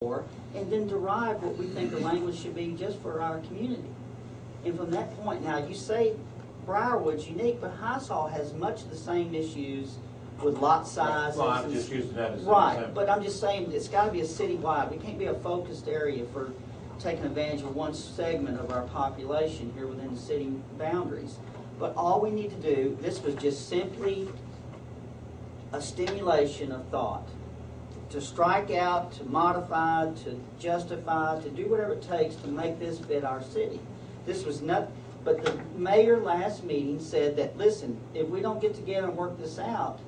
for, and then derive what we think the language should be just for our community. And from that point, now you say Briarwood's unique, but Highsaw has much of the same issues with lot sizes. Well, I'm just using that as an right, example. but I'm just saying it's got to be a citywide. We can't be a focused area for taking advantage of one segment of our population here within the city boundaries. But all we need to do, this was just simply a stimulation of thought. To strike out, to modify, to justify, to do whatever it takes to make this fit our city. This was not, but the mayor last meeting said that, listen, if we don't get together and work this out,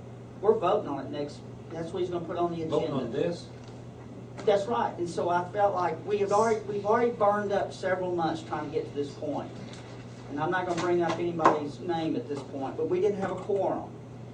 we're voting on it next, that's what he's gonna put on the agenda. Voting on this? That's right, and so I felt like we've already burned up several months trying to get to this point. And I'm not gonna bring up anybody's name at this point, but we didn't have a quorum.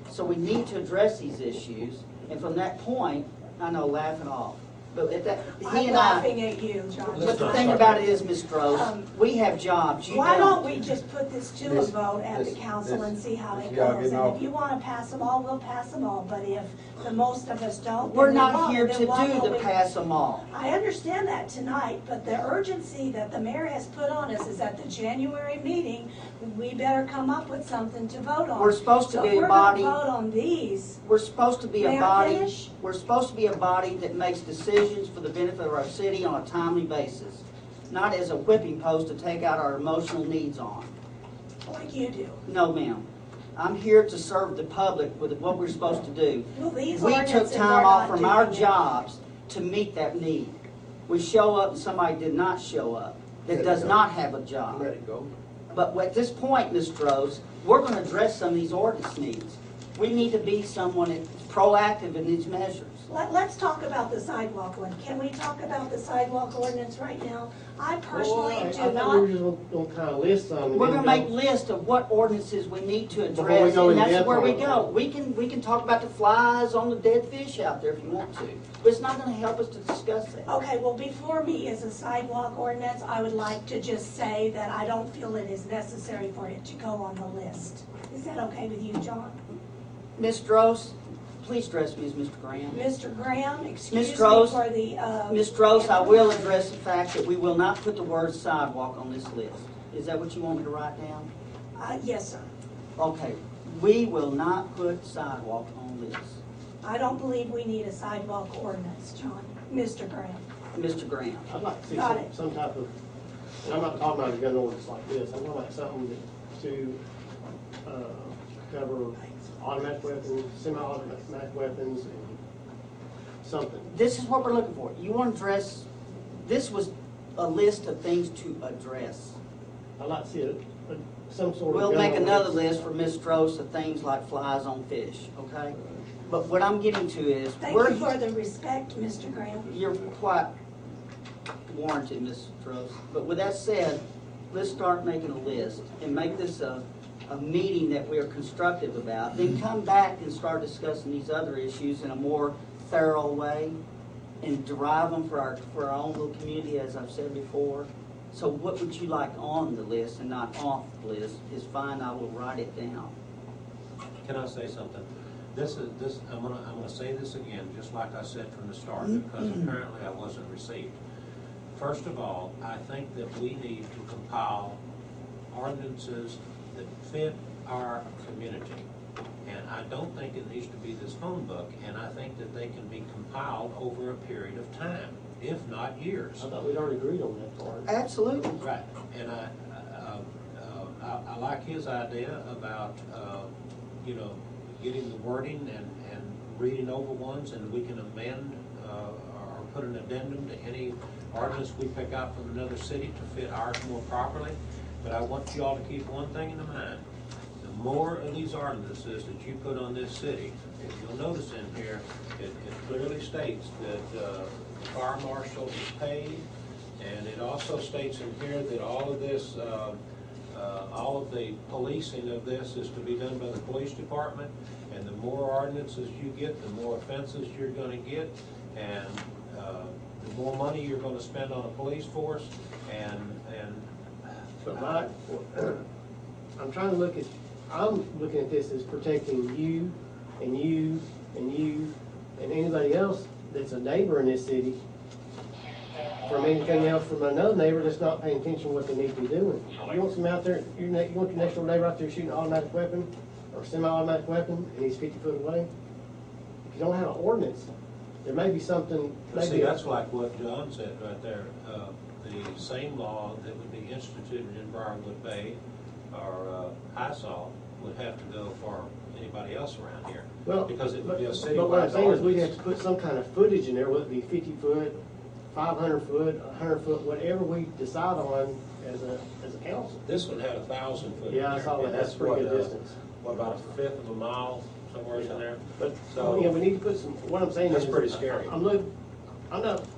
So we need to address these issues, and from that point, I know, laughing off, but at that, I'm laughing at you, John. But the thing about it is, Ms. Gross, we have jobs. Why don't we just put this to a vote at the council and see how it goes? And if you want to pass them all, we'll pass them all. But if the most of us don't, We're then we not won't. here to Then why do won't the we? pass them all. I understand that tonight, but the urgency that the mayor has put on us is at the January meeting, we better come up with something to vote on. We're supposed to So be if a we're gonna body. vote on these, We're supposed to be a May I body. finish? We're supposed to be a body that makes decisions for the benefit of our city on a timely basis, not as a whipping post to take out our emotional needs on. like you do. No, ma'am. I'm here to serve the public with what we're supposed to do. Well, these We took ordinances are time off not from our doing it. jobs to meet that need. We show up and somebody did not show up, that does not have a job. Let it go. But at this point, Ms. Strohs, we're going to address some of these ordinance needs. We need to be someone that's proactive in these measures. Let's talk about the sidewalk one. Can we talk about the sidewalk ordinance right now? I personally I do thought we not. were just gonna kind of list some. and We're then going to go- make lists of what ordinances we need to Before we address, go and in that's depth where on we it. go. We can talk about the flies on the dead fish out there if you want to, but it's not going to help us to discuss that. Okay, well, before me is a sidewalk ordinance. I would like to just say that I don't feel it is necessary for it to go on the list. Is that okay with you, John? Ms. Strohs, please address me as Mr. Graham. Mr. Graham, excuse me Strohs, for the, Ms. Strohs, I will address the fact that we will not put the word sidewalk on this list. Is that what you want me to write down? Yes, sir. Okay, we will not put sidewalk on this. I don't believe we need a sidewalk ordinance, John. Mr. Graham. Mr. Graham. I'd like to see Got it. some type of, and I'm not talking about a gun ordinance like this, I'm talking about something to cover automatic weapons, semi-automatic weapons, and something. This is what we're looking for. You want to address, this was a list of things to address. I'd like to see some sort of. We'll gun make another ordinance. list for Ms. Strohs of things like flies on fish, okay? But what I'm getting to is, Thank we're, you for the respect, Mr. Graham. you're quite warranted, Ms. Strohs. But with that said, let's start making a list and make this a meeting that we are constructive about. Then come back and start discussing these other issues in a more thorough way and derive them for our own little community, as I've said before. So what would you like on the list and not off the list is fine. I will write it down. Can I say something? I'm gonna say this again, just like I said from the start, because apparently I wasn't received. First of all, I think that we need to compile ordinances that fit our community. And I don't think it needs to be this phone book, and I think that they can be compiled over a period of time, if not years. I thought we'd already agreed on that part. Absolutely. Right, and I like his idea about, getting the wording and reading over ones, and we can amend or put an addendum to any ordinance we pick out from another city to fit ours more properly. But I want you all to keep one thing in mind. The more of these ordinances that you put on this city, if you'll notice in here, it clearly states that the fire marshal is paid, and it also states in here that all of this, all of the policing of this is to be done by the police department, and the more ordinances you get, the more offenses you're going to get, and the more money you're going to spend on a police force, and But I'm trying to I'm looking at this as protecting you and you and you and anybody else that's a neighbor in this city anything else from another neighbor that's not paying attention to what they need to be doing. You want some out there, you want your next door neighbor out there shooting an automatic weapon or semi-automatic weapon, and he's 50 foot away? If you don't have an ordinance, there may be something. But see, that's like what John said right there. The same law that would be instituted in Briarwood Bay or Highsaw would have to go for anybody else around here. Well, because it would be a citywide but what I'm saying is we'd have ordinance. to put some kind of footage in there, whether it be 50 foot, 500 foot, 100 foot, whatever we decide on as a council. This one had 1,000 foot. Yeah, I saw that. That's a pretty good distance. What, about a fifth of a mile, somewhere in there? But, So- yeah, we need to put some, what I'm saying is. That's pretty scary. I'm not,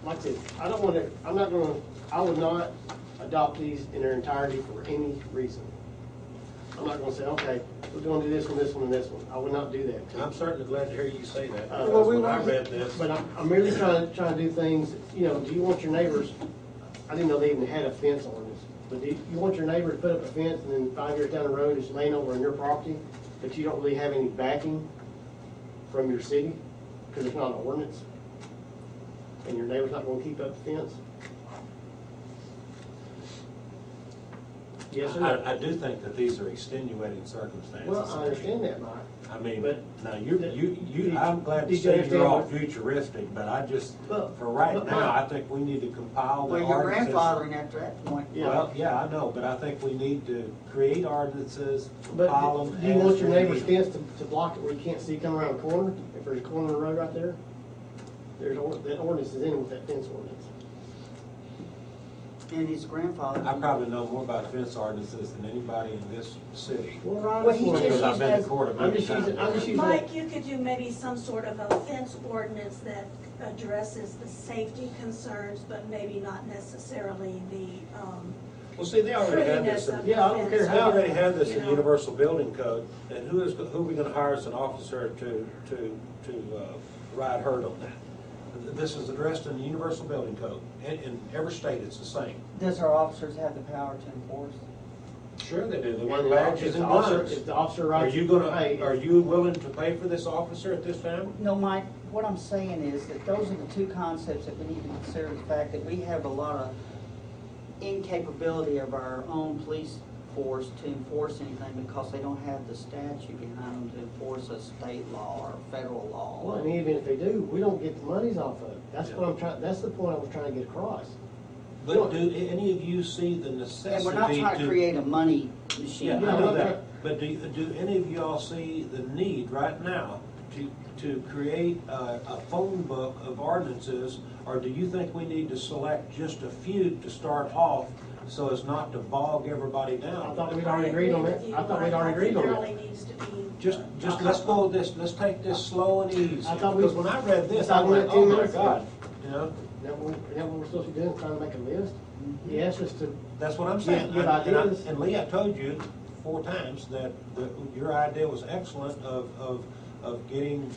like I said, I would not adopt these in their entirety for any reason. I'm not gonna say, okay, we're gonna do this one, this one, and this one. I would not do that. I'm certainly glad to hear you say that. Well, Because when I read this, But I'm really trying to do things, do you want your neighbors, I didn't know they even had a fence on this, but do you want your neighbor to put up a fence and then 5 years down the road it's laying over on your property, but you don't really have any backing from your city, because it's not an ordinance? And your neighbor's not gonna keep up the fence? Yes or no? I do think that these are extenuating circumstances. Well, I understand that, Mike. I mean, But- now I'm glad to Did you say understand you're all what- futuristic, but I just, Well, for right but now, Mike- I think we need to compile the Well, you're ordinances. grandfathering after that point. Yeah. Well, yeah, I know, but I think we need to create ordinances, compile them. But do you want as your we neighbor's need them. fence to block it where you can't see coming around the corner? If there's a corner of the road right there? That ordinance is in with that fence ordinance. And his grandfather. I probably know more about fence ordinances than anybody in this city. Well, he just Because I've been to used court a I'm million just times. using that. Mike, you could do maybe some sort of a fence ordinance that addresses the safety concerns, but maybe not necessarily the, Well, see, they already have this, prettiness of Yeah, I don't care they how- already have this You in know. universal building code, and who are we gonna hire as an officer to ride herd on that? This is addressed in the universal building code, in every state it's the same. Does our officers have the power to enforce? Sure they do, they wear And badges and guns. If the officer Are writes. you gonna, Hey, are you willing to pay for this officer at this time? No, Mike, what I'm saying is that those are the two concepts that we need to consider, the fact that we have a lot of incapability of our own police force to enforce anything because they don't have the statute behind them to enforce a state law or federal law. Well, and even if they do, we don't get the monies off of it. That's what I'm trying, that's the point I was trying to get across. But do any of you see the necessity And we're not trying to create a money machine. Yeah, I Yeah, know I'm that, not- but do any of y'all see the need right now to create a phone book of ordinances? Or do you think we need to select just a few to start off so as not to bog everybody I down? thought we'd already agreed on that. I thought we'd already agreed on Really that. needs to be. Just let's go with this, let's take this slow and easy. I thought we- Because when I read this, I I went, thought oh we my had 2 God, you know? Isn't that what we're supposed to be doing, trying to make a list? He asked us to, That's what I'm saying. Good ideas. And Lee, I told you 4 times that your idea was excellent of getting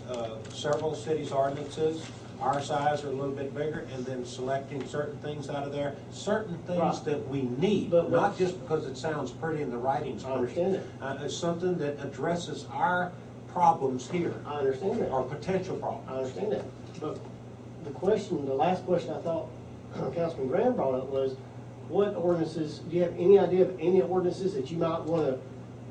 several cities' ordinances, our size or a little bit bigger, and then selecting certain things out of there, certain things Right. that we need, But- not just because it sounds pretty and the writing's I pretty. understand It's something that addresses our problems here, I understand that. or potential problems. I understand that. But the last question I thought Councilman Graham brought up was, what ordinances, do you have any idea of any ordinances that you might want to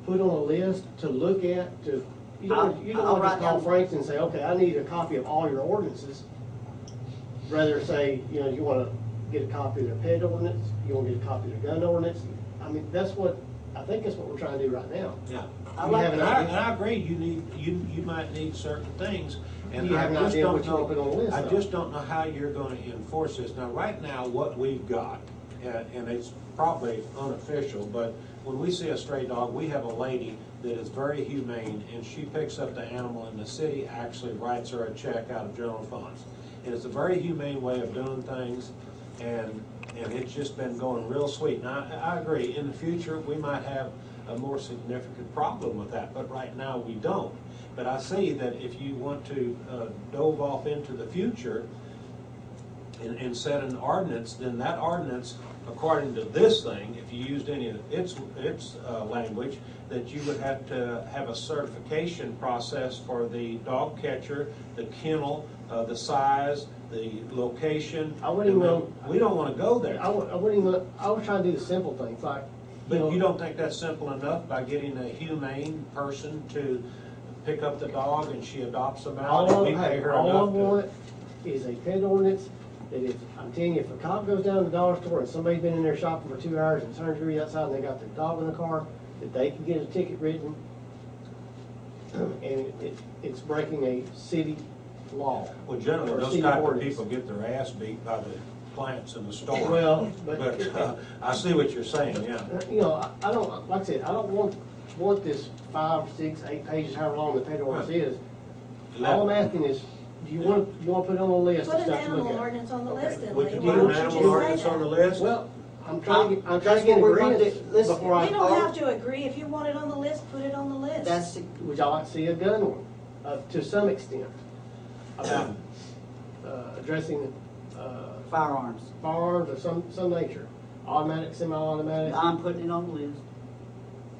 put on a list to look at, you don't I'll want to write just call down- Franks and say, okay, I need a copy of all your ordinances. Rather say, you want to get a copy of their pet ordinance, you want to get a copy of their gun ordinance. I mean, I think that's what we're trying to do right now. Yeah. I You like have an And idea? I agree, you might need certain things, and You I have an just idea don't what you want to put on the list, I though. just don't know how you're gonna enforce this. Now, right now, what we've got, and it's probably unofficial, but when we see a stray dog, we have a lady that is very humane, and she picks up the animal, and the city actually writes her a check out of general funds. And it's a very humane way of doing things, and it's just been going real sweet. Now, I agree, in the future, we might have a more significant problem with that, but right now, we don't. But I see that if you want to dove off into the future and set an ordinance, then that ordinance, according to this thing, if you used any of its language, that you would have to have a certification process for the dog catcher, the kennel, the size, the location. I wouldn't even We don't wanna go there. I wouldn't even, I was trying to do the simple things, like, But you don't think that's simple enough by getting a humane person to pick up the dog and she adopts them out and we pay her all I enough to? want is a pet ordinance that if, I'm telling you, if a cop goes down to the dollar store and somebody's been in there shopping for 2 hours and turns around outside and they got their dog in the car, that they can get a ticket written. And it's breaking a city law. Well, generally, or those city type of ordinance. people get their ass beat by the plants in the store. Well, But I see what you're saying, yeah. You know, I don't, like I said, I don't want this 5, 6, 8 pages, however long the pet ordinance is. All I'm asking is, do you want to put it on the list Put of an stuff to look animal at? ordinance on the Okay. list and Would Lee. you Why put don't an you animal just say ordinance on the that? list? Well, I'm trying to That's get what we're gonna agreement do. Listen, before I. We don't have to agree. If you want it on the list, put it on the list. That's, Would y'all like to see a gun one, to some extent, about addressing firearms. firearms of some nature, automatic, semi-automatic, I'm putting it on the list.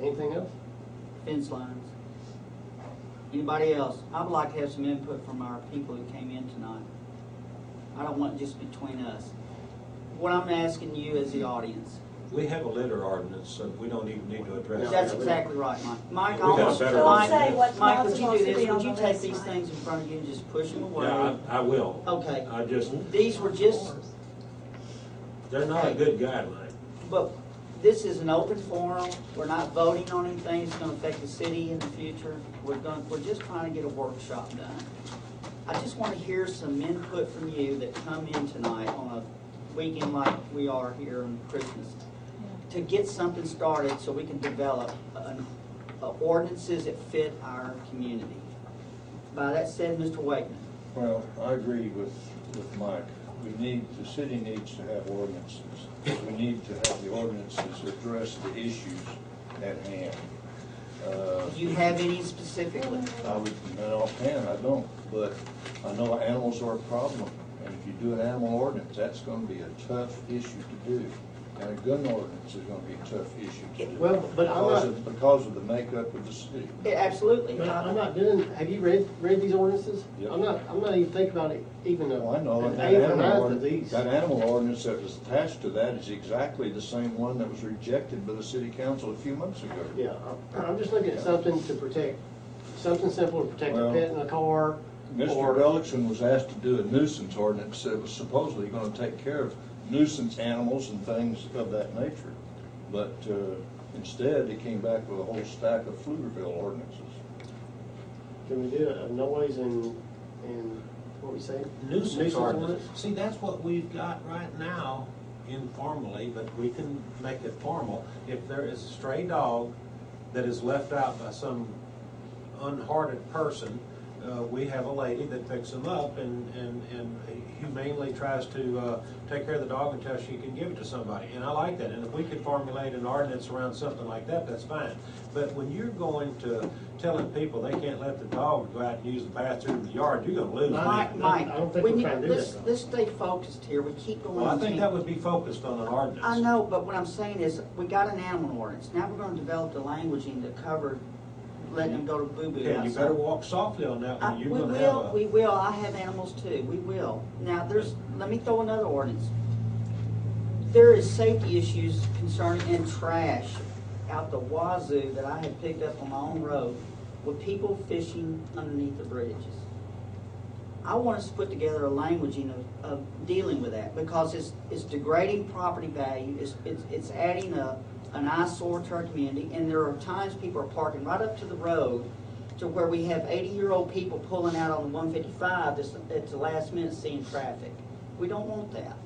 anything else? Fence lines. Anybody else? I would like to have some input from our people who came in tonight. I don't want it just between us. What I'm asking you as the audience, We have a litter ordinance, so we don't even need to address that's that. exactly right, Mike. Mike, We got a almost, better Don't Mike, say what's Mike, not would you supposed do to this? be on Would you the take list, these Mike. things in front of you and just push them away? Yeah, I will. Okay. I just, These were just, they're not a good guideline. but this is an open forum. We're not voting on anything that's gonna affect the city in the future. We're just trying to get a workshop done. I just wanna hear some input from you that come in tonight on a weekend like we are here on Christmas, to get something started so we can develop ordinances that fit our community. By that said, Mr. Wakeman. Well, I agree with Mike. The city needs to have ordinances. We need to have the ordinances address the issues at hand. Do you have any specifically? I would, offhand, I don't, but I know animals are a problem. And if you do an animal ordinance, that's gonna be a tough issue to do. And a gun ordinance is gonna be a tough issue to do. Well, but I'm Because of the makeup of the city. Yeah, absolutely. But I'm not doing, have you read these ordinances? Yep. I'm not even thinking about it, even Oh, I know, an and that 8th or animal 9th of ordinance, these. that animal ordinance that was attached to that is exactly the same one that was rejected by the city council a few months ago. Yeah, I'm just looking at something to protect, something simple to protect a Well, pet in a car. Mr. or- Ellickson was asked to do a nuisance ordinance that was supposedly gonna take care of nuisance animals and things of that nature. But, instead, he came back with a whole stack of Pflugerville ordinances. Can we do a noise and what we say? Nuisance ordinance. See, that's what we've got right now informally, but we can make it formal. If there is a stray dog that is left out by some unhearted person, we have a lady that picks them up and humanely tries to take care of the dog until she can give it to somebody. And I like that. And if we could formulate an ordinance around something like that, that's fine. But when you're going to telling people they can't let the dog go out and use the bathroom in the yard, you're gonna lose me. Mike, I don't think we we're need, trying to do let's, that, though. let's stay focused here. We keep going. Well, I think that would be focused on an ordinance. I know, but what I'm saying is, we got an animal ordinance. Now we're gonna develop the languaging to cover letting them go to boo-boo Yeah, you outside. better walk softly on that one. You're We gonna have will, a. we will. I have animals too. We will. Now, let me throw another ordinance. There is safety issues concerning and trash out the wazoo that I have picked up on my own road with people fishing underneath the bridges. I want us to put together a languaging of dealing with that, because it's degrading property value, it's adding an eyesore to our community, and there are times people are parking right up to the road to where we have 80-year-old people pulling out on the 155 at the last minute seeing traffic. We don't want that.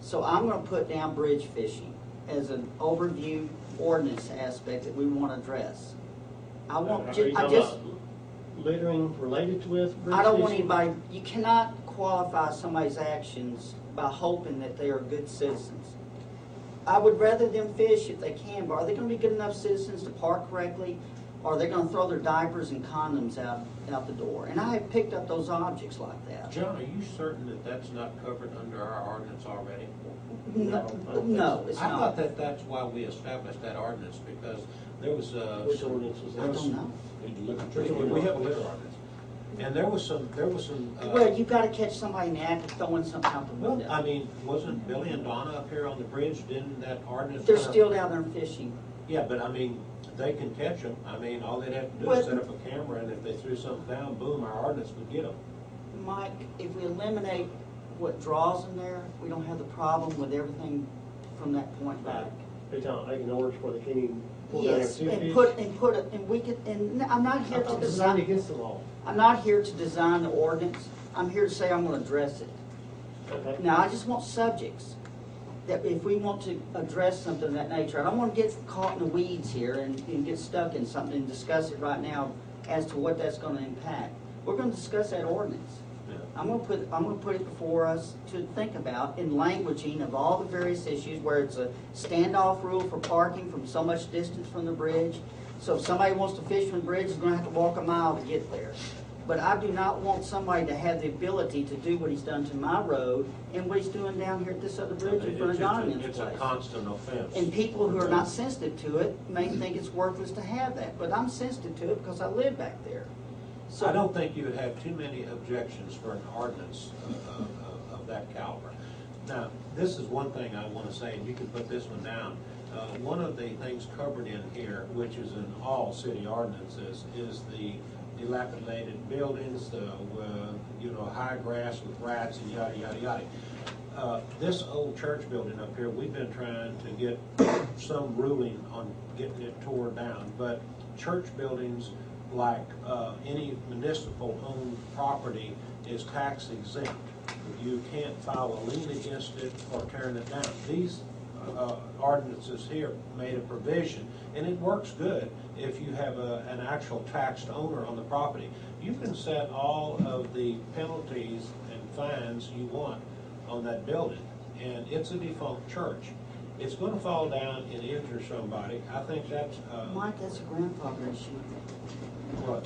So I'm gonna put down bridge fishing as an overview ordinance aspect that we wanna address. I want, Are you I talking just, about littering related with bridge I don't want fishing? anybody, you cannot qualify somebody's actions by hoping that they are good citizens. I would rather them fish if they can, but are they gonna be good enough citizens to park correctly? Or are they gonna throw their diapers and condoms out the door? And I have picked up those objects like that. John, are you certain that that's not covered under our ordinance already? No, it's I thought not. that's why we established that ordinance, because there was Which ordinance was I that? don't know. Need to look at We your. have a litter ordinance. And there was some. Well, you've gotta catch somebody in the act of throwing something out the Well, window. I mean, wasn't Billy and Donna up here on the bridge? Didn't that ordinance? They're still down there fishing. Yeah, but I mean, they can catch them. I mean, all they'd have to do Well- is set up a camera, and if they threw something down, boom, our ordinance would get them. Mike, if we eliminate what draws in there, we don't have the problem with everything from that point back. They don't, they can order where they can't even pull down Yes, their two and fish. put it, and we could, and I'm not here to I'm designed design, against the law. I'm not here to design the ordinance. I'm here to say I'm gonna address it. Okay. Now, I just want subjects, that if we want to address something of that nature, I don't want to get caught in the weeds here and get stuck in something and discuss it right now as to what that's gonna impact. We're gonna discuss that ordinance. Yeah. I'm gonna put it before us to think about in languaging of all the various issues, where it's a standoff rule for parking from so much distance from the bridge. So if somebody wants to fish from the bridge, is gonna have to walk a mile to get there. But I do not want somebody to have the ability to do what he's done to my road and what he's doing down here at this other bridge in front of Donovan's It's a place. constant offense. And people who are not sensitive to it may think it's worthless to have that, but I'm sensitive to it because I live back there. So I don't think you would have too many objections for an ordinance of that caliber. Now, this is one thing I want to say, and you can put this one down. One of the things covered in here, which is in all city ordinances, is the dilapidated buildings, high grass with rats and yada, yada, yada. This old church building up here, we've been trying to get some ruling on getting it torn down, but church buildings, like any municipal owned property, is tax exempt. You can't file a lien against it or tearing it down. These ordinances here made a provision, and it works good if you have an actual taxed owner on the property. You can set all of the penalties and fines you want on that building, and it's a defunct church. It's going to fall down and injure somebody. I think that's Mike, that's a grandfather issue. what?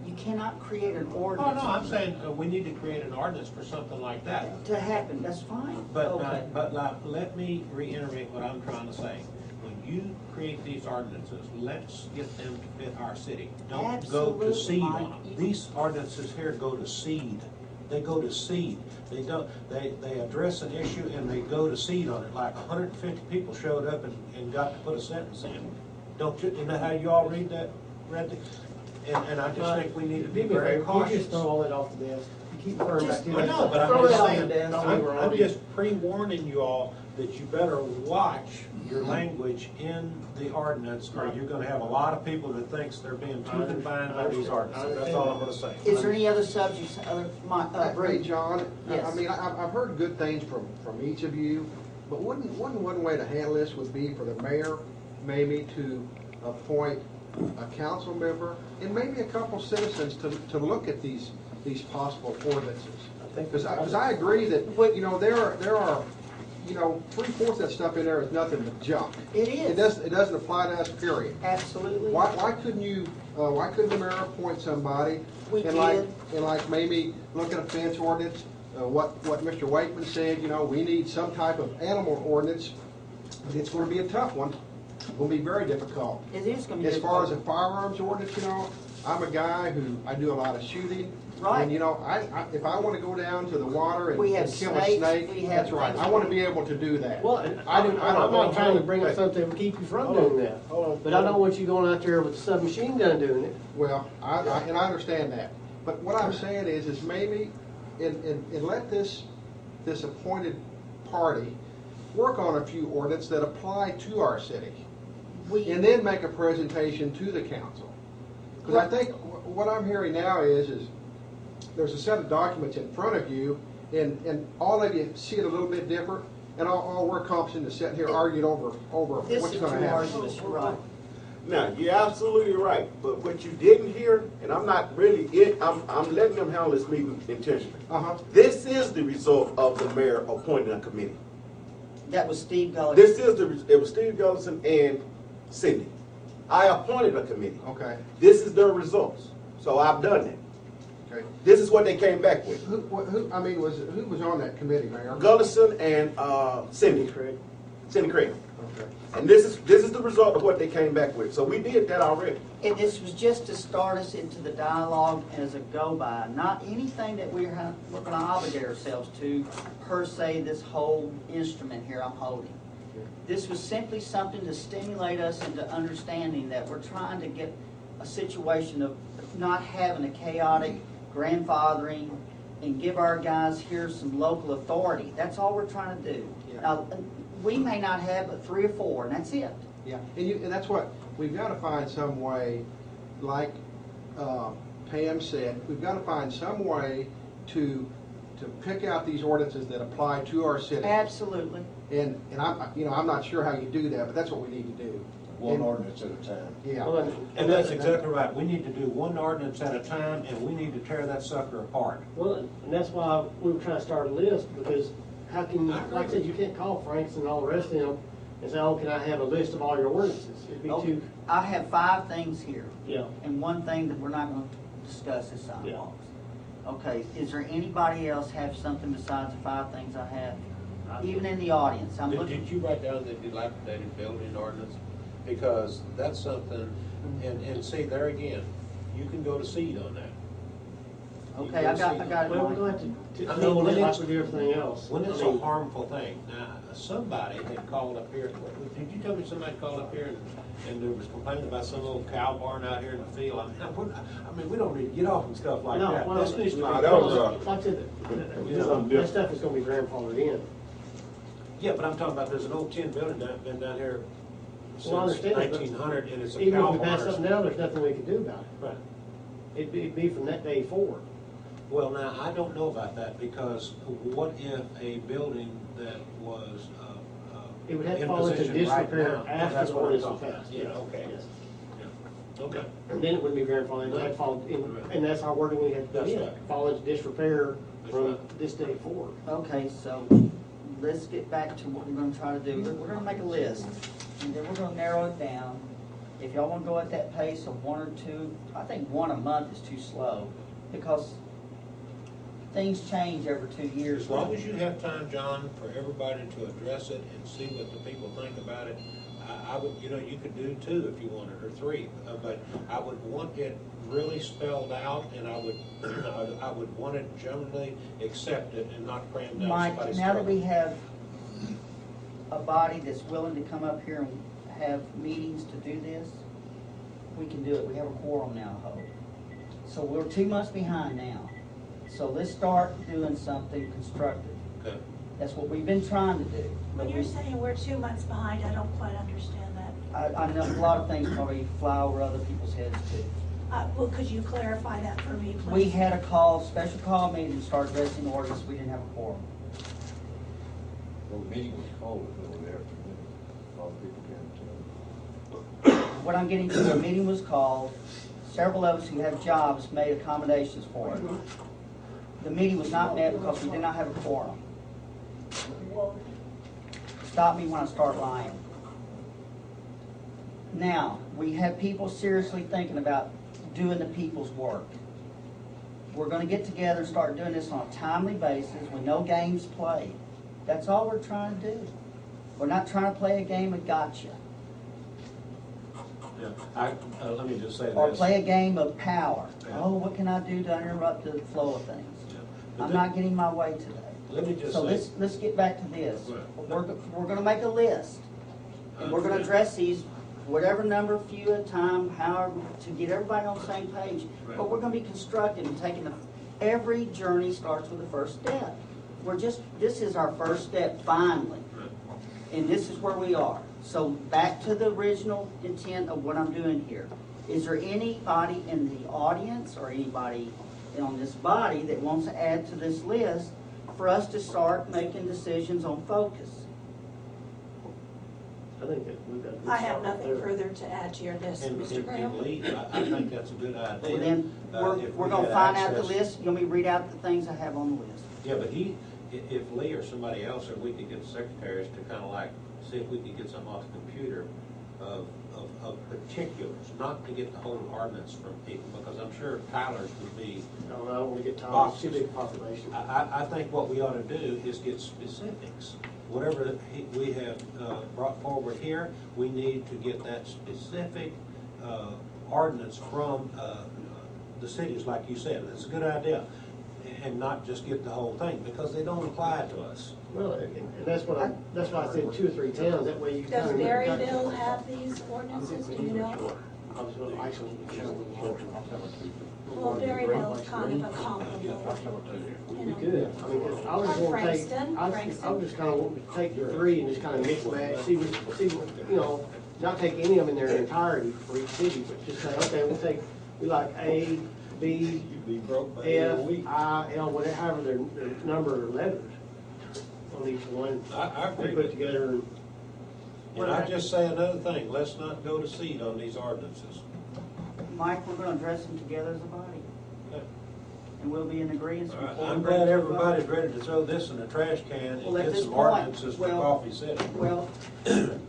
You cannot create an Oh, ordinance. no, I'm saying we need to create an ordinance for something like that. To happen, that's fine. Okay. But let me reiterate what I'm trying to say. When you create these ordinances, let's get them to fit our city. Don't go to Absolutely, seed Mike. on them. These ordinances here go to seed. They go to seed. They don't, they address an issue and they go to seed on it. Like 150 people showed up and got to put a sentence in. Don't you, isn't that how you all read it? And I just think we need to be very You cautious. just throw all that off the desk. You keep referring back to that. I know, but Throw I'm it just out saying, there, Dan. I'm just pre-warning you all that you better watch your language in the ordinance, or you're gonna have a lot of people that thinks they're being too confined by these ordinances. That's all I'm gonna say. Is there any other subjects, Hey, Bree? John, Yes. I mean, I've heard good things from each of you, but wouldn't one way to handle this would be for the mayor maybe to appoint a council member and maybe a couple citizens to look at these possible ordinances? Because I agree that, there are, 3/4 of that stuff in there is nothing but junk. It is. It doesn't apply to us, period. Absolutely. Why couldn't the mayor appoint somebody? We and like, did. And like maybe look at a fence ordinance, what Mr. Wakeman said, we need some type of animal ordinance. It's gonna be a tough one. It's gonna be very difficult. It is gonna be. As far as a firearms ordinance, I'm a guy I do a lot of shooting. Right. And, if I wanna go down to the water and We have kill a snakes, snake, we have that's right. things- I wanna be able to do that. Well, and I don't I'm not trying to bring up but- something to keep you from Hold on, doing that. hold on. But I don't want you going out there with a submachine gun doing it. Well, I understand that, but what I'm saying is maybe, and let this appointed party work on a few ordinances that apply to our city, and then make a presentation to the council. Because I think what I'm hearing now is there's a set of documents in front of you, and all of you see it a little bit different, and all we're accomplishing is sitting here arguing over This what's is going two to happen. arguments, you're right. Now, you're absolutely right, but what you didn't hear, and I'm not really, I'm letting them handle this meeting intentionally. Uh-huh. This is the result of the mayor appointing a committee. That was Steve Gullick. It was Steve Gullison and Cindy. I appointed a committee. Okay, This is their results, so I've done that. okay. This is what they came back with. Who was on that committee, Mayor? Gullison and Cindy. Craig. Cindy Craig. Okay. And this is the result of what they came back with. So we did that already. And this was just to start us into the dialogue as a go-by, not anything that we're going to obligate ourselves to, per se, this whole instrument here I'm holding. This was simply something to stimulate us into understanding that we're trying to get a situation of not having a chaotic grandfathering and give our guys here some local authority. That's all we're trying to do. Yeah. Now, we may not have but 3 or 4, and that's it. Yeah, and that's what, we've got to find some way, like Pam said, we've got to find some way to pick out these ordinances that apply to our city. Absolutely. And I'm not sure how you do that, but that's what we need to do. One ordinance at a time. Yeah. Well, And that's exactly right. We need to do one ordinance at a time, and we need to tear that sucker apart. Well, and that's why we were trying to start a list, because how can, like I said, you can't call Franks and all the rest of them and say, oh, can I have a list of all your ordinances? It'd be too, I have 5 things here, yeah. and one thing that we're not going to discuss is sidewalks. Okay, is there anybody else have something besides the 5 things I have? Even in the audience, I'm looking. Did you write down the dilapidated building ordinance? Because that's something, and see, there again, you can go to seed on that. Okay, I got it. Well, we're Mike. going to have to I mean, deal with when it like it's- we do everything else. When it's I a mean, harmful thing, now, somebody had called up here, did you tell me somebody called up here and there was complaining about some old cow barn out here in the field? I mean, we don't need to get off and stuff like No, that. well, This needs to be. no, that was, like I said, that stuff is gonna be grandfathered in. Yeah, but I'm talking about, there's an old tin building been down here Well, I since understand that, but 1900, and it's a Even cow if we pass barn. something down, there's nothing we can do about it. Right. It'd be from that day forward. Well, now, I don't know about that, because what if a building that was It would have to in fall into position right disrepair now? after That's the what I'm ordinance is talking about. passed. Yeah, okay. Yes. Yeah. Okay. And then it would be grandfathered, it would have to fall in, and that's our wording we have to put That's in. right. Fall into disrepair That's from right. this day forward. Okay, so let's get back to what we're going to try to do. We're going to make a list, and then we're going to narrow it down. If y'all want to go at that pace of 1 or 2, I think 1 a month is too slow, because things change every 2 years. As long as you have time, John, for everybody to address it and see what the people think about it, I would, you could do 2 if you wanted, or 3, but I would want it really spelled out, and I would want it generally accepted and not crammed down Mike, somebody's now that throat. we have a body that's willing to come up here and have meetings to do this, we can do it. We have a quorum now to hold. So we're 2 months behind now. So let's start doing something constructive. Okay. That's what we've been trying to do. When But you're we- saying we're 2 months behind, I don't quite understand that. I know a lot of things probably fly over other people's heads too. Well, could you clarify that for me, please? We had a special call meeting to start addressing ordinance. We didn't have a quorum. Well, the meeting was called over there. A lot of people came to. What I'm getting to, the meeting was called. Several of us who have jobs made accommodations for it. The meeting was not met because we did not have a quorum. Stop me when I start lying. Now, we have people seriously thinking about doing the people's work. We're gonna get together and start doing this on a timely basis with no games played. That's all we're trying to do. We're not trying to play a game of gotcha, Yeah. Let me just say this. or play a game of power. Yeah. Oh, what can I do to interrupt the flow of things? Yeah. But I'm then- not getting my way today. Let me just So say. let's get back to this. Right. We're gonna make a list, and we're gonna address these, whatever number, few at a time, however, to get everybody on the same page. Right. But we're gonna be constructive and taking every journey starts with the first step. This is our first step finally, and this is where we are. So back to the original intent of what I'm doing here. Is there anybody in the audience or anybody on this body that wants to add to this list for us to start making decisions on focus? I think that we've got a good I have start right nothing there. further to add to your list, And Mr. Graham. Lee, I think that's a good idea. Well, then, If we're we gonna had find out the access- list. You want me to read out the things I have on the list? Yeah, but if Lee or somebody else, or we could get the secretaries to kind of like, see if we could get something off the computer of particulars, not to get the whole ordinance from people, because I'm sure Tyler's would be. No, I don't want to get tired, it's too Boxes. big a population. I think what we ought to do is get specifics. whatever we have brought forward here, we need to get that specific ordinance from the cities, like you said. It's a good idea, and not just get the whole thing, because they don't apply to us. Well, and that's why I said 2 or 3 towns, that way you Does kind of. Berryville have these ordinances, do you know? Well, Berryville's kind of a comparable, you You know. could, I mean, 'cause I was just gonna take, I was just kind of wanting to take the 3 and just kind of mix match, see what, you know, not take any of them in their entirety for each city, but just say, okay, we like A, B, You'd be broke by the F, end of the week. I, L, whatever, however their number of letters on each one. I We agree put with you. together and. And I just say another thing, let's not go to seed on these ordinances. Mike, we're gonna address them together as a body, Okay. and we'll be in agreement. All right, before we I'm bring it glad to a vote. everybody's ready to throw this in the trash can Well, and at get this some point, ordinances for well- Coffee City. Well,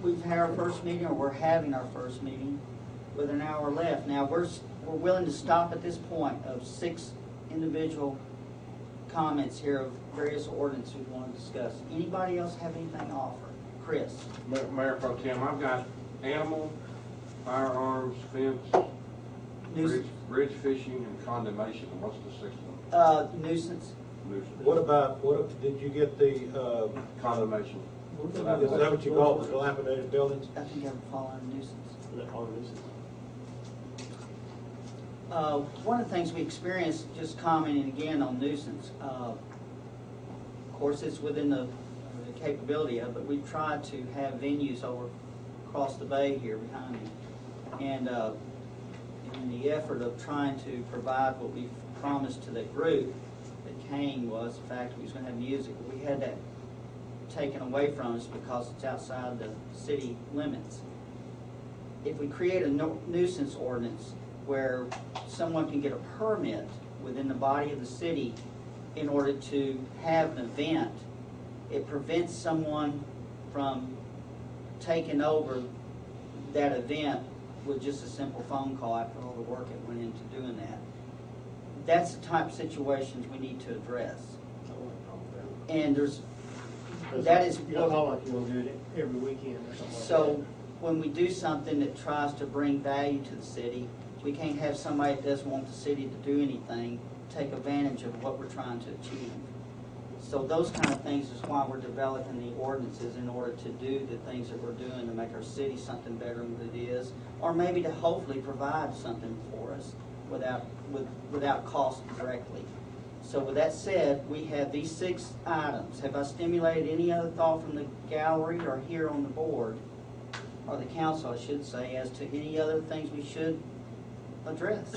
we've had our first meeting, or we're having our first meeting with an hour left. Now, we're willing to stop at this point of 6 individual comments here of various ordinances we want to discuss. Anybody else have anything to offer? Chris? Mayor Pro Tem, I've got animal, firearms, fence, Nuisance. bridge fishing, and condemnation. And what's the 6th one? Nuisance. Nuisance. Did you get the, Condemnation. is that what you call the dilapidated buildings? I think I would fall under nuisance. On nuisance. One of the things we experienced, just commenting again on nuisance, of course, it's within the capability of, but we've tried to have venues over across the bay here behind me. And in the effort of trying to provide what we promised to that group that came was the fact that we was going to have music. But we had that taken away from us because it's outside the city limits. If we create a nuisance ordinance where someone can get a permit within the body of the city in order to have an event, it prevents someone from taking over that event with just a simple phone call after all the work that went into doing that. That's the type of situations we need to address. And that is You don't talk like you're gonna do it every weekend or something like that. so when we do something that tries to bring value to the city, we can't have somebody that doesn't want the city to do anything take advantage of what we're trying to achieve. So those kind of things is why we're developing the ordinances, in order to do the things that we're doing to make our city something better than it is, or maybe to hopefully provide something for us without cost directly. So with that said, we have these 6 items. Have I stimulated any other thought from the gallery or here on the board, or the council, I should say, as to any other things we should address?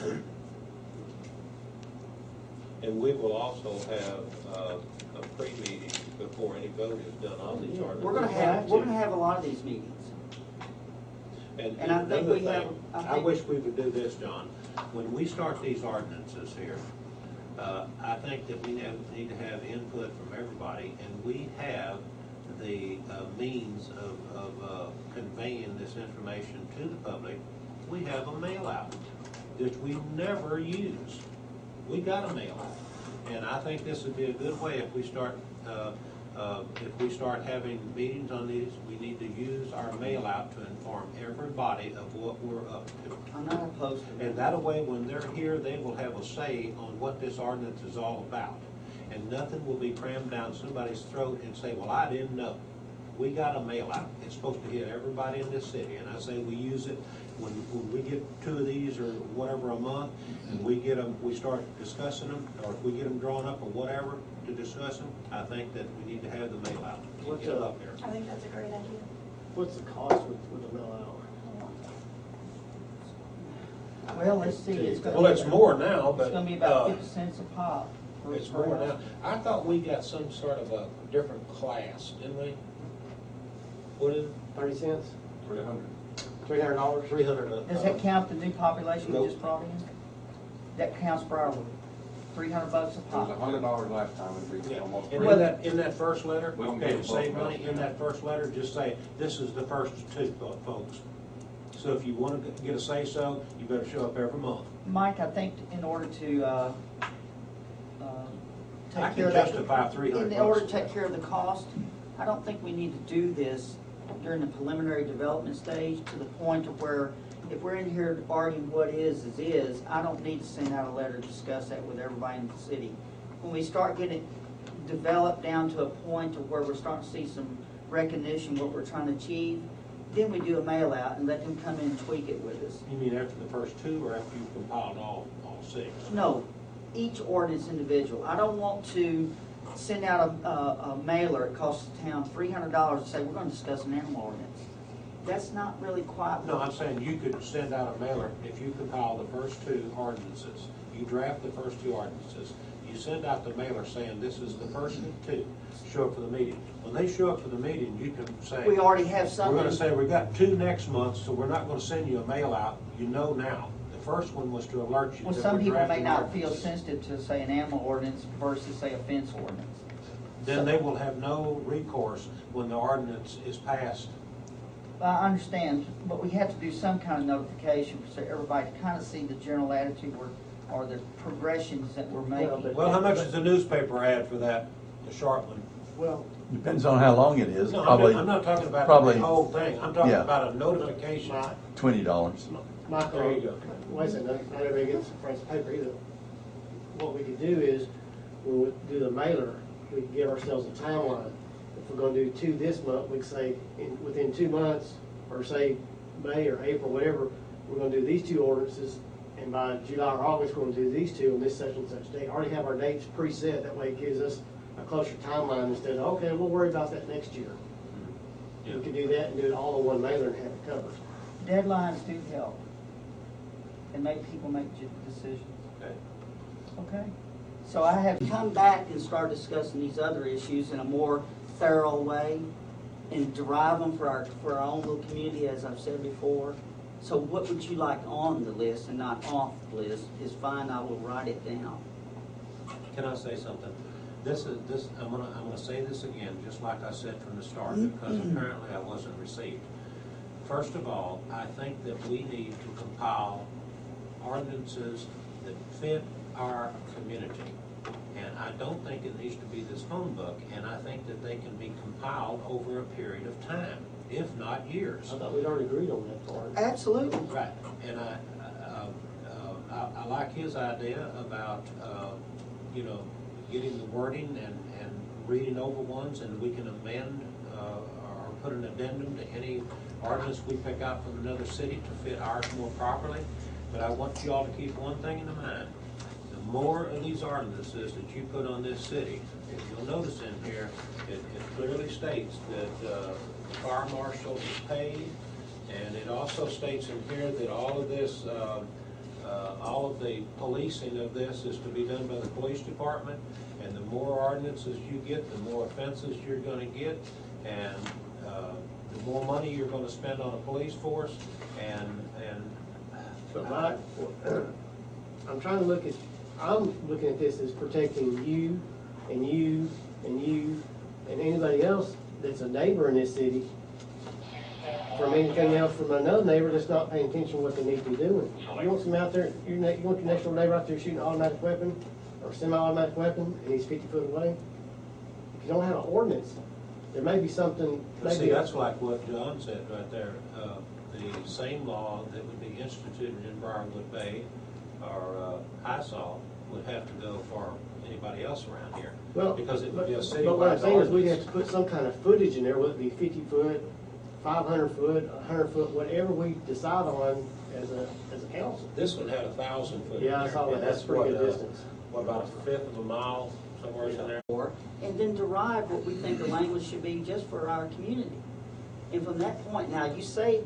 And we will also have a pre-meeting before any vote is done on these ordinances. We're gonna have a lot of these meetings. And I think another we have- thing, I I think- wish we would do this, John. When we start these ordinances here, I think that we need to have input from everybody, and we have the means of conveying this information to the public. We have a mail out, which we never use. We got a mail out, and I think this would be a good way if we start having meetings on these. We need to use our mail out to inform everybody of what we're up to. I'm not opposed to And that. that way, when they're here, they will have a say on what this ordinance is all about. And nothing will be crammed down somebody's throat and say, well, I didn't know. We got a mail out. It's supposed to hit everybody in this city. And I say we use it when we get 2 of these or whatever a month, and we get them, we start discussing them, or if we get them drawn up or whatever to discuss them, I think that we need to have the mail out. What's Get it up? up there. I think that's a great idea. What's the cost with the mail out? Well, let's see, it's gonna Well, be, it's more now, but. it's gonna be about 50 cents a pop. It's more now. I thought we got some sort of a different class, didn't we? What is it? 30 cents? 300. $300? 300. Does that count the new population we Nope. just brought in? That counts for our $300 a It was pop. $100 last time, it'd be Yeah. almost And free. in that first letter, We don't okay, give to save both money, letters. in that first letter, just say, this is the first 2, folks. So if you want to get a say-so, you better show up every month. Mike, I think in order to I take care can of that. justify $300. In order to take care of the cost, I don't think we need to do this during the preliminary development stage to the point of where if we're in here arguing what is, I don't need to send out a letter to discuss that with everybody in the city. When we start getting developed down to a point of where we're starting to see some recognition of what we're trying to achieve, then we do a mail out and let them come in and tweak it with us. You mean after the first two or after you've compiled all six? No, each ordinance individual. I don't want to send out a mailer, it costs the town $300 to say, we're going to discuss an animal ordinance. That's not really quite. No, I'm saying you could send out a mailer if you compile the first two ordinances. You draft the first two ordinances. You send out the mailer saying this is the first two. Show up for the meeting. When they show up for the meeting, you can say, We already have we're something. going to say we've got two next month, so we're not going to send you a mail out. You know now. The first one was to alert you Well, that some we're people may drafting not feel ordinances. sensitive to, say, an animal ordinance versus, say, a fence ordinance. Then they will have no recourse when the ordinance is passed. I understand, but we have to do some kind of notification so everybody to kind of see the general attitude or the progressions that we're making. Well, how much is the newspaper ad for that, the short one? Well, Depends on how long it is. No, Probably I'm not talking about probably- the whole thing. I'm talking Yeah. about a notification. $20. Michael, There you go. wait a second, not everybody gets a price of paper either. What we could do is, when we do the mailer, we could give ourselves a timeline. If we're gonna do two this month, we could say, within 2 months, or say May or April, whatever, we're gonna do these two ordinances, and by July or August, we're gonna do these two on this such and such date. Already have our dates preset, that way it gives us a closer timeline instead of, okay, we'll worry about that next year. Yeah. We could do that and do it all in one mailer and have it covered. Deadlines do help and make people make decisions. Okay. Okay. So I have come back and start discussing these other issues in a more thorough way and derive them for our own little community, as I've said before. So what would you like on the list and not off the list is fine. I will write it down. Can I say something? I'm gonna say this again, just like I said from the start, because apparently I wasn't received. First of all, I think that we need to compile ordinances that fit our community. And I don't think it needs to be this phone book, and I think that they can be compiled over a period of time, if not years. I thought we'd already agreed on that part. Absolutely. Right, and I like his idea about, getting the wording and reading over ones, and we can amend or put an addendum to any ordinance we pick out from another city to fit ours more properly. But I want you all to keep one thing in mind. The more of these ordinances that you put on this city, if you'll notice in here, it clearly states that the fire marshal is paid, and it also states in here that all of this, all of the policing of this is to be done by the police department, and the more ordinances you get, the more offenses you're gonna get, and the more money you're gonna spend on a police force, and But I'm looking at this as protecting you and you and you and anybody else that's a neighbor in this city from anything else from another neighbor that's not paying attention to what they need to be doing. You want some out there, you want your next door neighbor out there shooting an automatic weapon or semi-automatic weapon and he's 50 foot away? If you don't have an ordinance, there may be something. see, that's like what John said right there. The same law that would be instituted in Briarwood Bay or Highsaw would have to go for anybody else around here. Well, because it would be a citywide but what I'm saying is we'd have ordinance. to put some kind of footage in there, whether it be 50 foot, 500 foot, 100 foot, whatever we decide on as a council. This one had 1,000 foot. Yeah, I saw that. And That's pretty what, good distance. What, about a fifth of a mile, somewhere in there? And then derive what we think the language should be just for our community. And from that point, now you say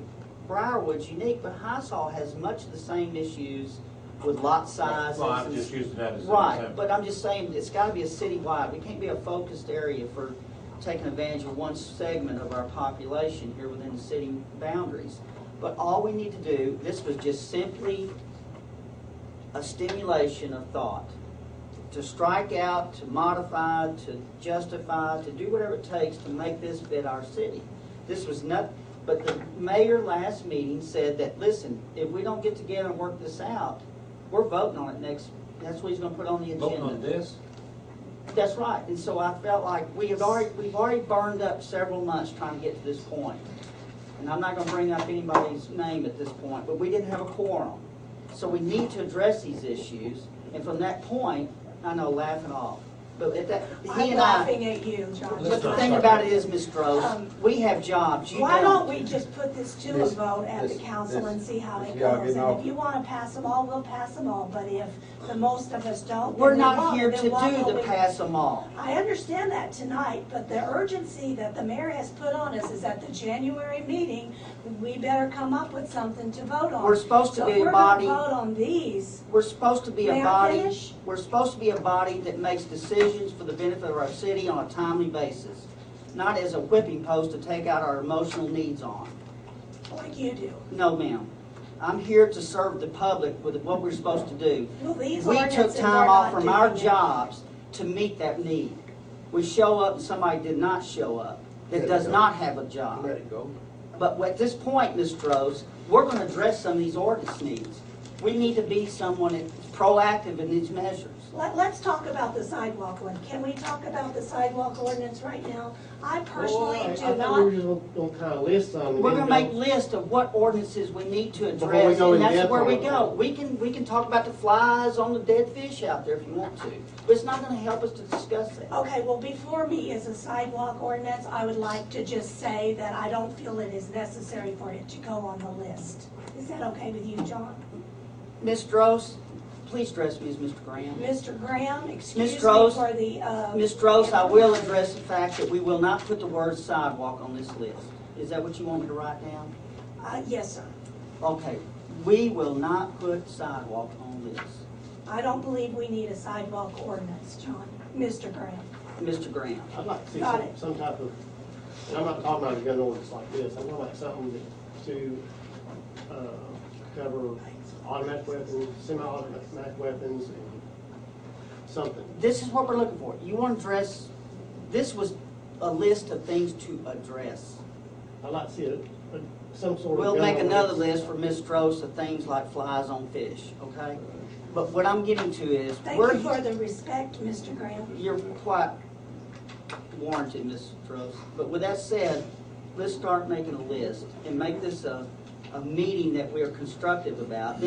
Briarwood's unique, but Highsaw has much of the same issues with lot sizes. Well, I'm just using that as an Right, example. but I'm just saying, it's gotta be a citywide. We can't be a focused area for taking advantage of one segment of our population here within the city boundaries. But all we need to do, this was just simply a stimulation of thought. To strike out, to modify, to justify, to do whatever it takes to make this fit our city. This was not, but the mayor last meeting said that, listen, if we don't get together and work this out, we're voting on it next, that's what he's gonna put on the agenda. Voting on this? That's right, and so I felt like we've already burned up several months trying to get to this point. And I'm not gonna bring up anybody's name at this point, but we didn't have a quorum. So we need to address these issues, and from that point, I know, laughing off, but at that, I'm he and laughing at you, John. But the thing about it is, Ms. Strauss, we have jobs, you don't. Why don't we just put this to a This- vote at the this- council and this- see how it y'all goes? getting And off- if you wanna pass them all, we'll pass them all, but if the most of us don't, We're then we not won't. here Then to what do will the we- pass them all. I understand that tonight, but the urgency that the mayor has put on us is at the January meeting, we better come up with something to vote on. We're supposed to So be if a we're gonna body- vote on these, We're supposed to be a May I body, finish? we're supposed to be a body that makes decisions for the benefit of our city on a timely basis, not as a whipping post to take out our emotional needs on. like you do. No, ma'am. I'm here to serve the public with what we're supposed to do. Well, these We ordinances took are time off not from our doing it. jobs to meet that need. We show up and somebody did not show up, that Let it does go. not have a job. Let it go. But at this point, Ms. Strauss, we're gonna address some of these ordinance needs. We need to be someone that's proactive in these measures. Let's talk about the sidewalk one. Can we talk about the sidewalk ordinance right now? I personally Well, do I thought not. we were just gonna kind of list some. and We're then gonna make lists of what ordinances we need to Before we address, go and in that's depth where we on it. go. We can talk about the flies on the dead fish out there if you want to, but it's not gonna help us to discuss that. Okay, well, before me is a sidewalk ordinance. I would like to just say that I don't feel it is necessary for it to go on the list. Is that okay with you, John? Ms. Strauss, please address me as Mr. Graham. Mr. Graham, excuse me Strauss, for the, Ms. Strauss, I will address the fact that we will not put the word sidewalk on this list. Is that what you want me to write down? Yes, sir. Okay, we will not put sidewalk on this. I don't believe we need a sidewalk ordinance, John. Mr. Graham. Mr. Graham. I'd like to see Got it. some type of, and I'm not talking about a gun ordinance like this, I'm talking about something to cover automatic weapons, semi-automatic weapons, and something. This is what we're looking for. You want to address, this was a list of things to address. I'd like to see some sort of. We'll gun make another ordinance. list for Ms. Strauss of things like flies on fish, okay? But what I'm getting to is, Thank you for the respect, Mr. Graham. you're quite warranted, Ms. Strauss. But with that said, let's start making a list and make this a meeting that we are constructive about.